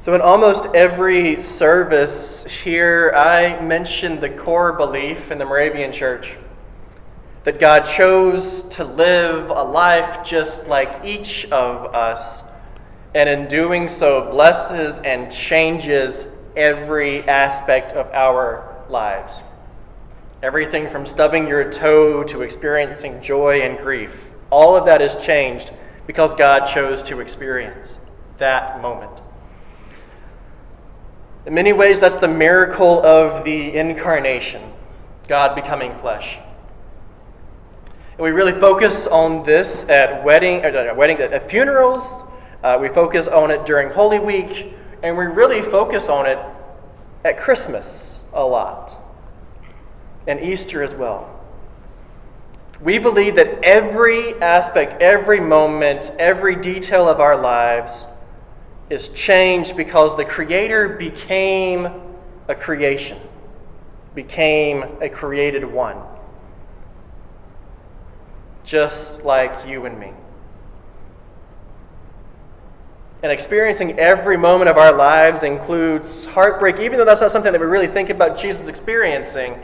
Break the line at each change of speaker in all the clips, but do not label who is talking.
So in almost every service here, I mention the core belief in the Moravian Church that God chose to live a life just like each of us, and in doing so blesses and changes every aspect of our lives. Everything from stubbing your toe to experiencing joy and grief, all of that is changed because God chose to experience that moment. In many ways, that's the miracle of the incarnation, God becoming flesh. And we really focus on this at at funerals. We focus on it during Holy Week, and we really focus on it at Christmas a lot, and Easter as well. We believe that every aspect, every moment, every detail of our lives is changed because the Creator became a creation, became a created one, just like you and me. And experiencing every moment of our lives includes heartbreak, even though that's not something that we really think about Jesus experiencing,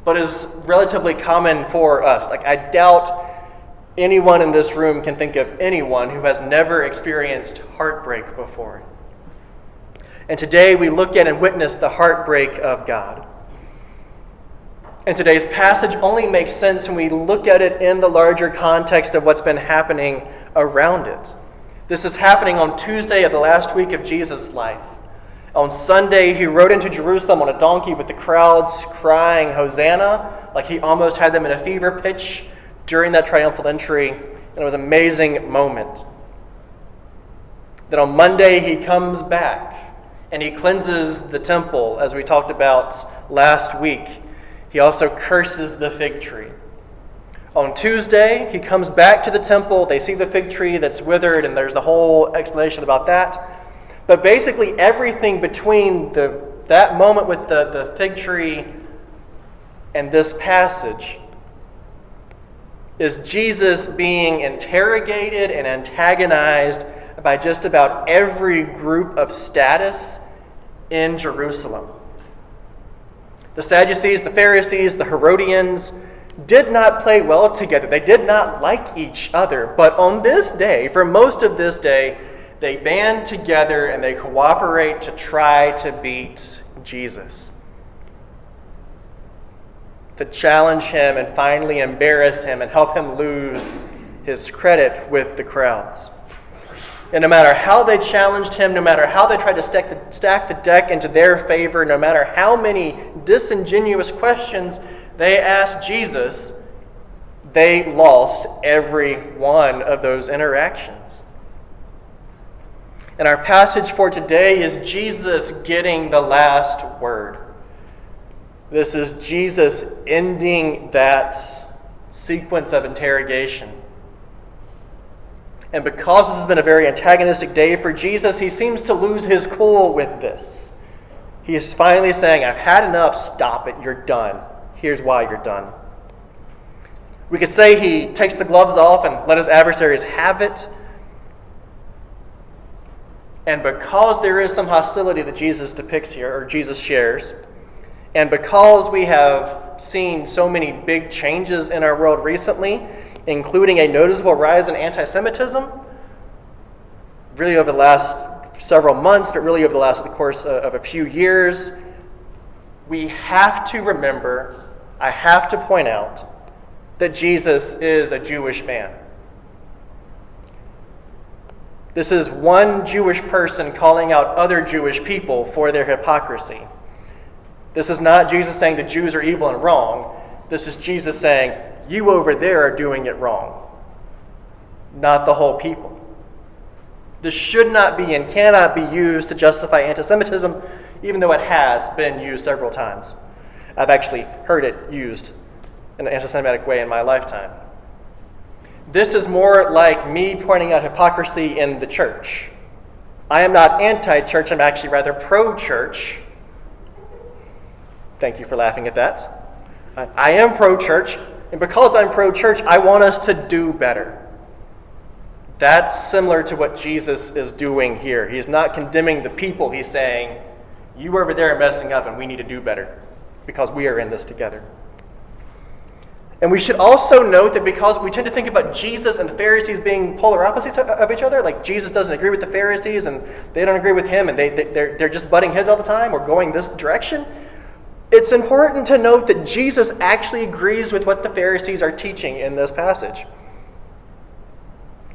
but is relatively common for us. Like, I doubt anyone in this room can think of anyone who has never experienced heartbreak before. And today we look at and witness the heartbreak of God. And today's passage only makes sense when we look at it in the larger context of what's been happening around it. This is happening on Tuesday of the last week of Jesus' life. On Sunday, he rode into Jerusalem on a donkey with the crowds crying, "Hosanna," like he almost had them in a fever pitch during that triumphal entry, and it was an amazing moment. Then on Monday, he comes back, and he cleanses the temple, as we talked about last week. He also curses the fig tree. On Tuesday, he comes back to the temple. They see the fig tree that's withered, and there's the whole explanation about that. But basically, everything between that moment with the fig tree and this passage is Jesus being interrogated and antagonized by just about every group of status in Jerusalem. The Sadducees, the Pharisees, the Herodians did not play well together. They did not like each other. But on this day, for most of this day, they band together and they cooperate to try to beat Jesus, to challenge him and finally embarrass him and help him lose his credit with the crowds. And no matter how they challenged him, no matter how they tried to stack the deck into their favor, no matter how many disingenuous questions they asked Jesus, they lost every one of those interactions. And our passage for today is Jesus getting the last word. This is Jesus ending that sequence of interrogation. And because this has been a very antagonistic day for Jesus, he seems to lose his cool with this. He is finally saying, "I've had enough, stop it, you're done. Here's why you're done." We could say he takes the gloves off and let his adversaries have it. And because there is some hostility that Jesus depicts here, or Jesus shares, and because we have seen so many big changes in our world recently, including a noticeable rise in anti-Semitism, really over the last several months, but really over the course of a few years, we have to remember, I have to point out, that Jesus is a Jewish man. This is one Jewish person calling out other Jewish people for their hypocrisy. This is not Jesus saying the Jews are evil and wrong. This is Jesus saying, you over there are doing it wrong, not the whole people. This should not be and cannot be used to justify anti-Semitism, even though it has been used several times. I've actually heard it used in an anti-Semitic way in my lifetime. This is more like me pointing out hypocrisy in the church. I am not anti-church, I'm actually rather pro-church. Thank you for laughing at that. I am pro-church, and because I'm pro-church, I want us to do better. That's similar to what Jesus is doing here. He's not condemning the people. He's saying, you over there are messing up and we need to do better because we are in this together. And we should also note that because we tend to think about Jesus and the Pharisees being polar opposites of each other, like Jesus doesn't agree with the Pharisees and they don't agree with him and they're just butting heads all the time or going this direction, it's important to note that Jesus actually agrees with what the Pharisees are teaching in this passage.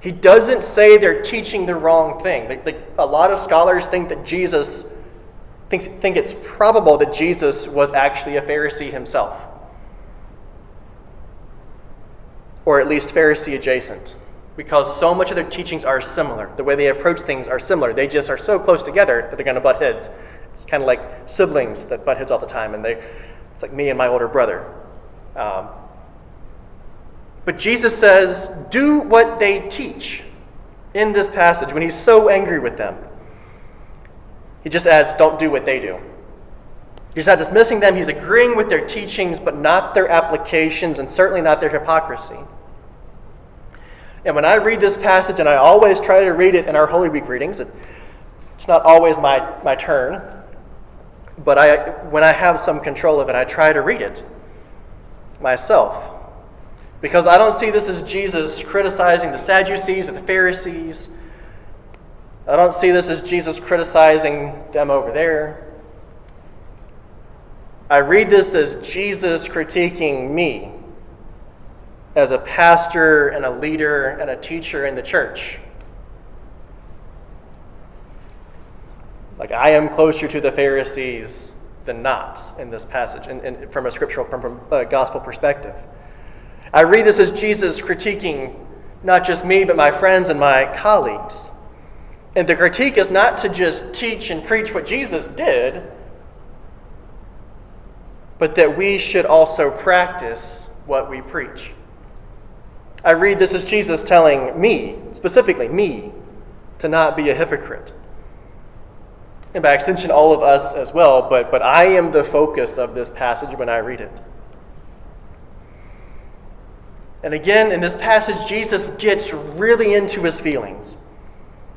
He doesn't say they're teaching the wrong thing. A lot of scholars think that Jesus think it's probable that Jesus was actually a Pharisee himself, or at least Pharisee adjacent, because so much of their teachings are similar. The way they approach things are similar. They just are so close together that they're going to butt heads. It's kind of like siblings that butt heads all the time, and it's like me and my older brother. But Jesus says, do what they teach in this passage when he's so angry with them. He just adds, don't do what they do. He's not dismissing them. He's agreeing with their teachings, but not their applications, and certainly not their hypocrisy. And when I read this passage, and I always try to read it in our Holy Week readings, it's not always my turn, but when I have some control of it, I try to read it myself. Because I don't see this as Jesus criticizing the Sadducees or the Pharisees. I don't see this as Jesus criticizing them over there. I read this as Jesus critiquing me as a pastor and a leader and a teacher in the church. Like, I am closer to the Pharisees than not in this passage, and from a scriptural, from a gospel perspective. I read this as Jesus critiquing not just me, but my friends and my colleagues. And the critique is not to just teach and preach what Jesus did, but that we should also practice what we preach. I read this as Jesus telling me, specifically me, to not be a hypocrite. And by extension, all of us as well, but I am the focus of this passage when I read it. And again, in this passage, Jesus gets really into his feelings.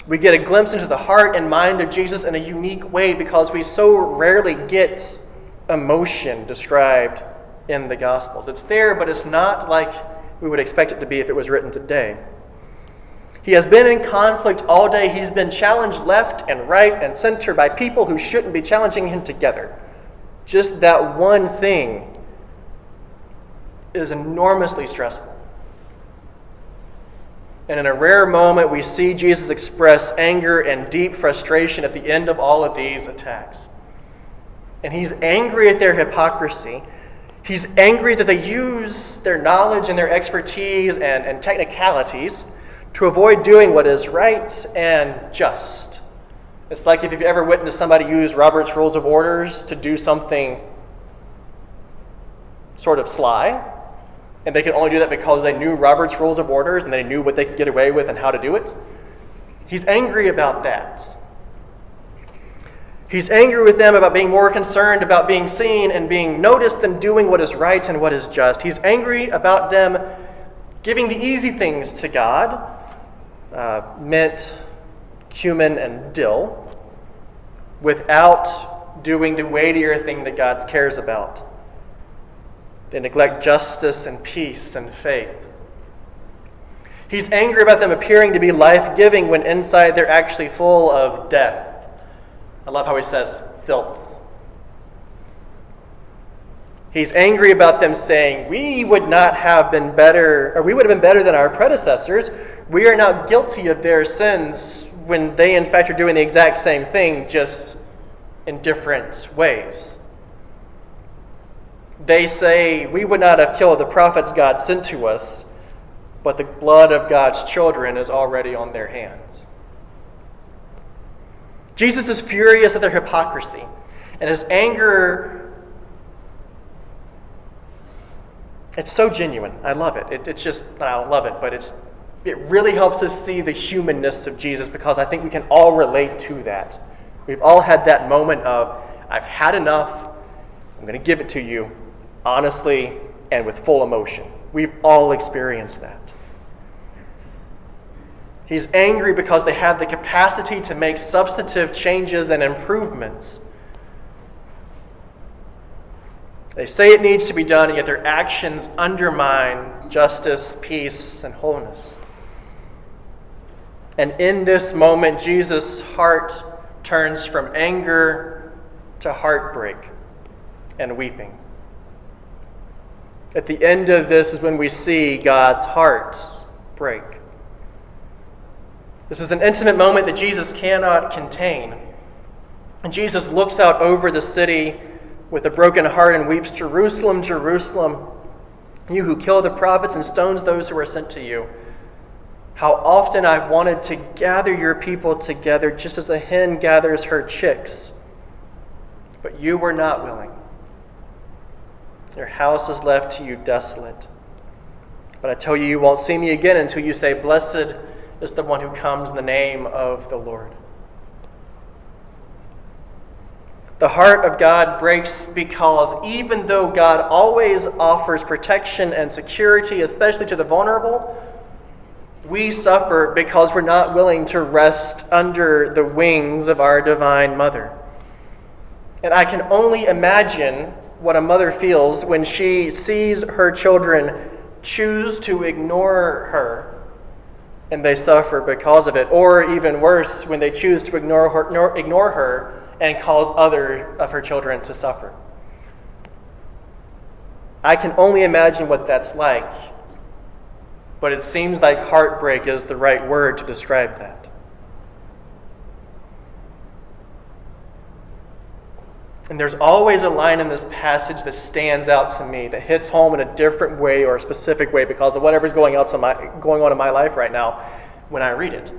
We get a glimpse into the heart and mind of Jesus in a unique way because we so rarely get emotion described in the Gospels. It's there, but it's not like we would expect it to be if it was written today. He has been in conflict all day. He's been challenged left and right and center by people who shouldn't be challenging him together. Just that one thing is enormously stressful. And in a rare moment, we see Jesus express anger and deep frustration at the end of all of these attacks. And he's angry at their hypocrisy. He's angry that they use their knowledge and their expertise and technicalities to avoid doing what is right and just. It's like if you've ever witnessed somebody use Robert's Rules of Orders to do something sort of sly, and they could only do that because they knew Robert's Rules of Orders and they knew what they could get away with and how to do it. He's angry about that. He's angry with them about being more concerned about being seen and being noticed than doing what is right and what is just. He's angry about them giving the easy things to God, mint, cumin, and dill, without doing the weightier thing that God cares about. They neglect justice and peace and faith. He's angry about them appearing to be life-giving when inside they're actually full of death. I love how he says filth. He's angry about them saying, we would not have been better, or we would have been better than our predecessors. We are not guilty of their sins when they in fact are doing the exact same thing, just in different ways. They say, we would not have killed the prophets God sent to us, but the blood of God's children is already on their hands. Jesus is furious at their hypocrisy, and his anger, it's so genuine. I love it. I don't love it, but it really helps us see the humanness of Jesus, because I think we can all relate to that. We've all had that moment of, I've had enough, I'm going to give it to you, honestly and with full emotion. We've all experienced that. He's angry because they have the capacity to make substantive changes and improvements. They say it needs to be done, and yet their actions undermine justice, peace, and wholeness. And in this moment, Jesus' heart turns from anger to heartbreak and weeping. At the end of this is when we see God's heart break. This is an intimate moment that Jesus cannot contain. And Jesus looks out over the city with a broken heart and weeps, "Jerusalem, Jerusalem, you who kill the prophets and stones those who are sent to you. How often I've wanted to gather your people together just as a hen gathers her chicks, but you were not willing. Your house is left to you desolate. But I tell you, you won't see me again until you say, 'Blessed is the one who comes in the name of the Lord.'" The heart of God breaks because even though God always offers protection and security, especially to the vulnerable, we suffer because we're not willing to rest under the wings of our divine mother. And I can only imagine what a mother feels when she sees her children choose to ignore her and they suffer because of it. Or even worse, when they choose to ignore her and cause other of her children to suffer. I can only imagine what that's like, but it seems like heartbreak is the right word to describe that. And there's always a line in this passage that stands out to me, that hits home in a different way or a specific way because of whatever's going on in my life right now when I read it.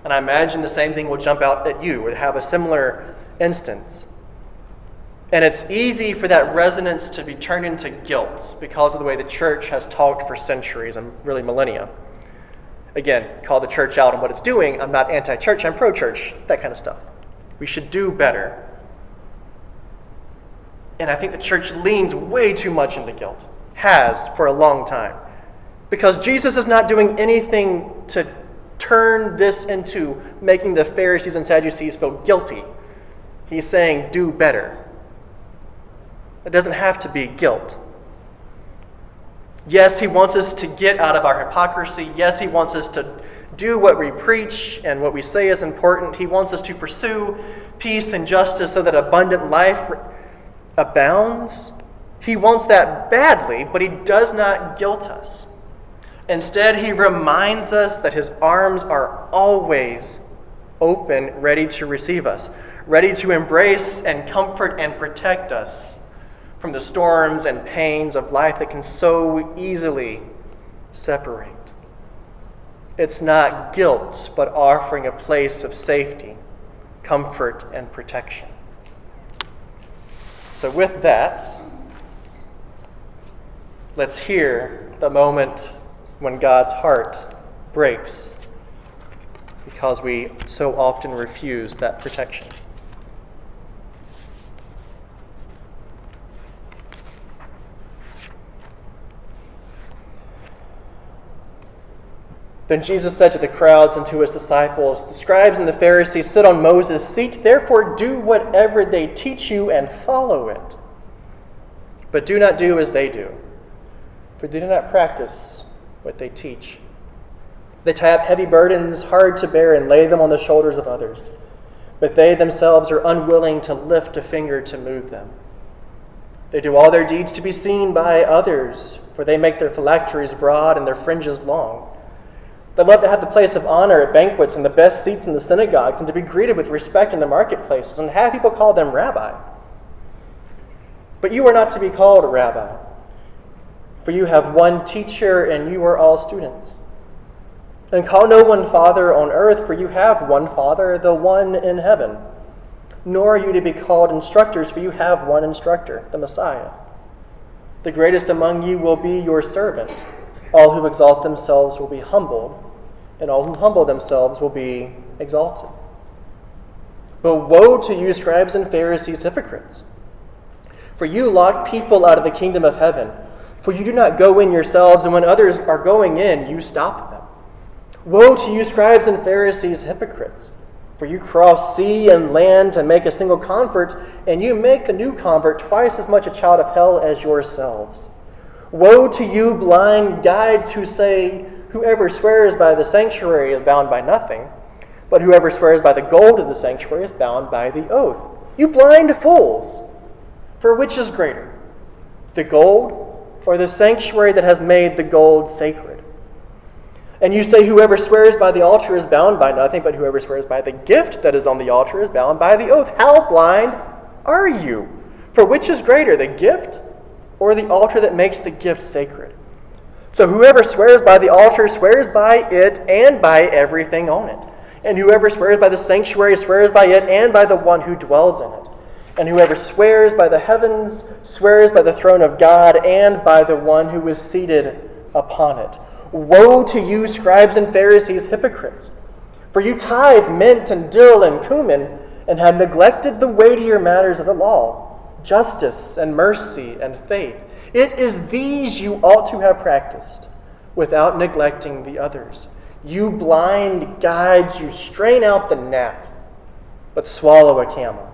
And I imagine the same thing will jump out at you or have a similar instance. And it's easy for that resonance to be turned into guilt because of the way the church has talked for centuries and really millennia. Again, call the church out on what it's doing. I'm not anti-church, I'm pro-church, that kind of stuff. We should do better. And I think the church leans way too much into guilt, has for a long time. Because Jesus is not doing anything to turn this into making the Pharisees and Sadducees feel guilty. He's saying, do better. It doesn't have to be guilt. Yes, he wants us to get out of our hypocrisy. Yes, he wants us to do what we preach and what we say is important. He wants us to pursue peace and justice so that abundant life abounds. He wants that badly, but he does not guilt us. Instead, he reminds us that his arms are always open, ready to receive us, ready to embrace and comfort and protect us from the storms and pains of life that can so easily separate. It's not guilt, but offering a place of safety, comfort, and protection. So with that, let's hear the moment when God's heart breaks because we so often refuse that protection. Then Jesus said to the crowds and to his disciples, "The scribes and the Pharisees sit on Moses' seat. Therefore do whatever they teach you and follow it. But do not do as they do, for they do not practice what they teach. They tie up heavy burdens, hard to bear, and lay them on the shoulders of others. But they themselves are unwilling to lift a finger to move them. They do all their deeds to be seen by others, for they make their phylacteries broad and their fringes long. They love to have the place of honor at banquets and the best seats in the synagogues and to be greeted with respect in the marketplaces and have people call them rabbi. But you are not to be called rabbi, for you have one teacher and you are all students. And call no one father on earth, for you have one Father, the one in heaven. Nor are you to be called instructors, for you have one instructor, the Messiah. The greatest among you will be your servant. All who exalt themselves will be humbled, and all who humble themselves will be exalted. But woe to you, scribes and Pharisees, hypocrites! For you lock people out of the kingdom of heaven. For you do not go in yourselves, and when others are going in, you stop them. Woe to you, scribes and Pharisees, hypocrites! For you cross sea and land to make a single convert, and you make the new convert twice as much a child of hell as yourselves. Woe to you, blind guides, who say, whoever swears by the sanctuary is bound by nothing, but whoever swears by the gold of the sanctuary is bound by the oath. You blind fools! For which is greater, the gold or the sanctuary that has made the gold sacred? And you say, whoever swears by the altar is bound by nothing, but whoever swears by the gift that is on the altar is bound by the oath. How blind are you? For which is greater, the gift or the altar that makes the gift sacred? So whoever swears by the altar swears by it and by everything on it. And whoever swears by the sanctuary swears by it and by the one who dwells in it. And whoever swears by the heavens swears by the throne of God and by the one who is seated upon it. Woe to you, scribes and Pharisees, hypocrites! For you tithe mint and dill and cumin, and have neglected the weightier matters of the law, justice and mercy and faith. It is these you ought to have practiced, without neglecting the others. You blind guides, you strain out the gnat, but swallow a camel.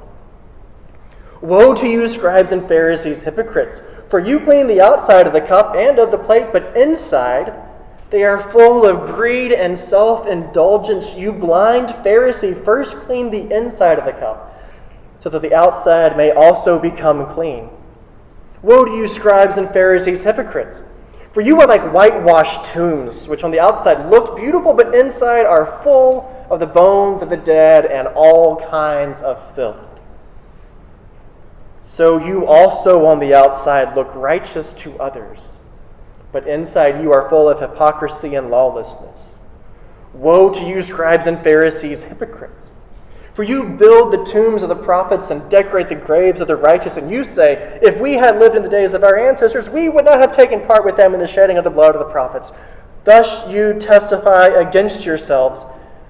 Woe to you, scribes and Pharisees, hypocrites! For you clean the outside of the cup and of the plate, but inside they are full of greed and self-indulgence. You blind Pharisee, first clean the inside of the cup, so that the outside may also become clean. Woe to you, scribes and Pharisees, hypocrites! For you are like whitewashed tombs, which on the outside look beautiful, but inside are full of the bones of the dead and all kinds of filth. So you also on the outside look righteous to others, but inside you are full of hypocrisy and lawlessness. Woe to you, scribes and Pharisees, hypocrites! For you build the tombs of the prophets and decorate the graves of the righteous, and you say, if we had lived in the days of our ancestors, we would not have taken part with them in the shedding of the blood of the prophets. Thus you testify against yourselves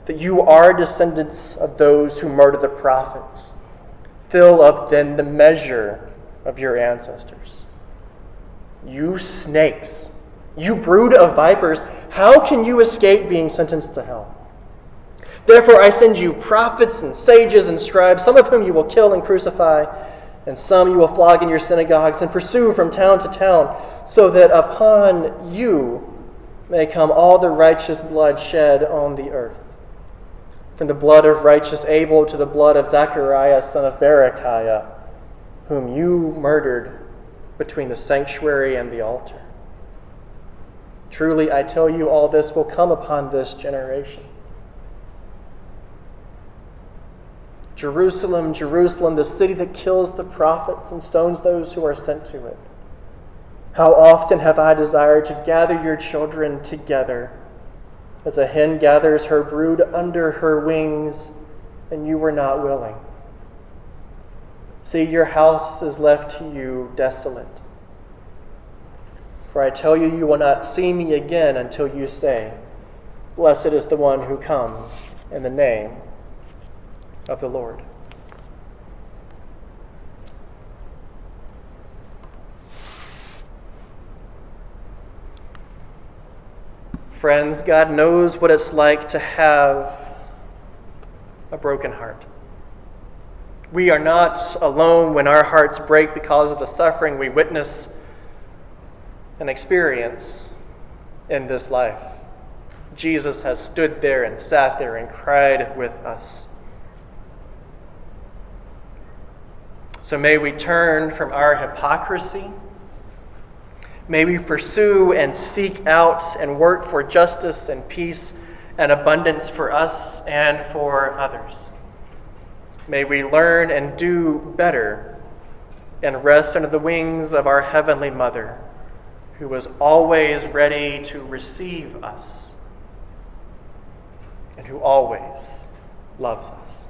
that you are descendants of those who murdered the prophets. Fill up then the measure of your ancestors. You snakes, you brood of vipers, how can you escape being sentenced to hell? Therefore I send you prophets and sages and scribes, some of whom you will kill and crucify, and some you will flog in your synagogues and pursue from town to town, so that upon you may come all the righteous blood shed on the earth, from the blood of righteous Abel to the blood of Zechariah, son of Berechiah, whom you murdered between the sanctuary and the altar. Truly, I tell you, all this will come upon this generation. Jerusalem, Jerusalem, the city that kills the prophets and stones those who are sent to it. How often have I desired to gather your children together, as a hen gathers her brood under her wings, and you were not willing. See, your house is left to you desolate. For I tell you, you will not see me again until you say, blessed is the one who comes in the name of the Lord. Friends, God knows what it's like to have a broken heart. We are not alone when our hearts break because of the suffering we witness and experience in this life. Jesus has stood there and sat there and cried with us. So may we turn from our hypocrisy. May we pursue and seek out and work for justice and peace and abundance for us and for others. May we learn and do better and rest under the wings of our Heavenly Mother, who was always ready to receive us and who always loves us.